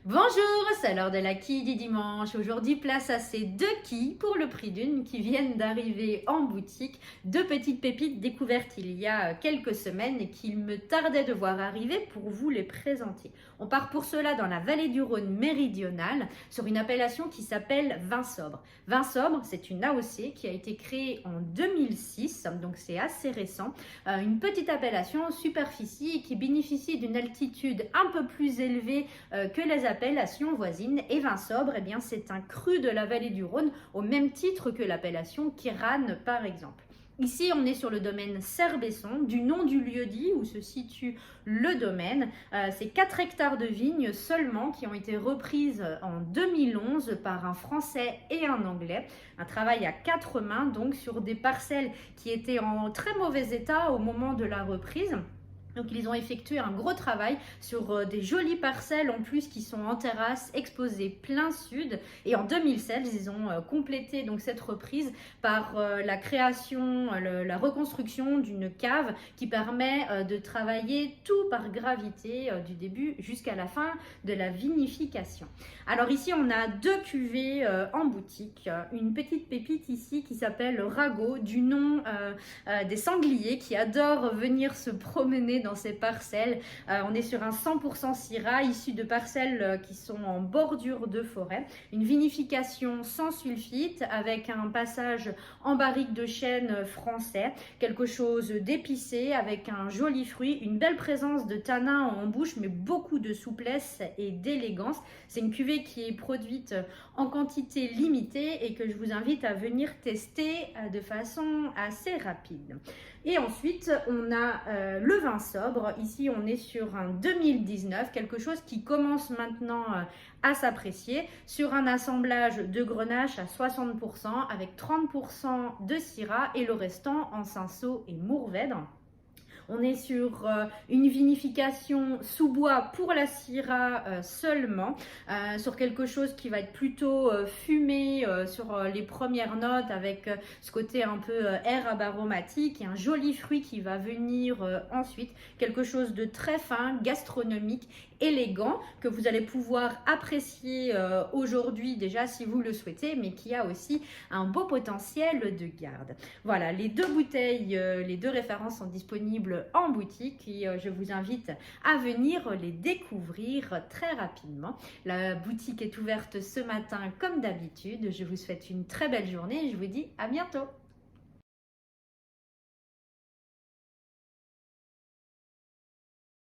Bonjour, c'est l'heure de la quille du dimanche. Aujourd'hui, place à ces deux quilles pour le prix d'une qui viennent d'arriver en boutique. Deux petites pépites découvertes il y a quelques semaines et qu'il me tardait de voir arriver pour vous les présenter. On part pour cela dans la vallée du Rhône méridionale sur une appellation qui s'appelle Vin Sobre. Vin Sobre, c'est une AOC qui a été créée en 2006, donc c'est assez récent. Une petite appellation superficie qui bénéficie d'une altitude un peu plus élevée que les appellations voisines. Et Vin Sobre, eh bien, c'est un cru de la vallée du Rhône au même titre que l'appellation Queyranne par exemple. Ici, on est sur le domaine Serbesson, du nom du lieu-dit où se situe le domaine. C'est 4 hectares de vignes seulement qui ont été reprises en 2011 par un Français et un Anglais. Un travail à 4 mains, donc sur des parcelles qui étaient en très mauvais état au moment de la reprise. Donc ils ont effectué un gros travail sur des jolies parcelles en plus qui sont en terrasse, exposées plein sud. Et en 2016, ils ont complété donc cette reprise par la création, la reconstruction d'une cave qui permet de travailler tout par gravité du début jusqu'à la fin de la vinification. Alors ici, on a deux cuvées en boutique. Une petite pépite ici qui s'appelle Rago, du nom des sangliers qui adorent venir se promener dans ces parcelles. On est sur un 100% Syrah issu de parcelles qui sont en bordure de forêt. Une vinification sans sulfite avec un passage en barrique de chêne français. Quelque chose d'épicé avec un joli fruit, une belle présence de tanin en bouche mais beaucoup de souplesse et d'élégance. C'est une cuvée qui est produite en quantité limitée et que je vous invite à venir tester de façon assez rapide. Et ensuite, on a le Vin Sobre. Ici, on est sur un 2019, quelque chose qui commence maintenant à s'apprécier sur un assemblage de Grenache à 60% avec 30% de Syrah et le restant en Cinsault et Mourvèdre. On est sur une vinification sous bois pour la Syrah seulement, sur quelque chose qui va être plutôt fumé sur les premières notes avec ce côté un peu herbe aromatique et un joli fruit qui va venir ensuite. Quelque chose de très fin, gastronomique, élégant, que vous allez pouvoir apprécier aujourd'hui déjà si vous le souhaitez, mais qui a aussi un beau potentiel de garde. Voilà, les deux bouteilles, les deux références sont disponibles en boutique et je vous invite à venir les découvrir très rapidement. La boutique est ouverte ce matin comme d'habitude. Je vous souhaite une très belle journée et je vous dis à bientôt.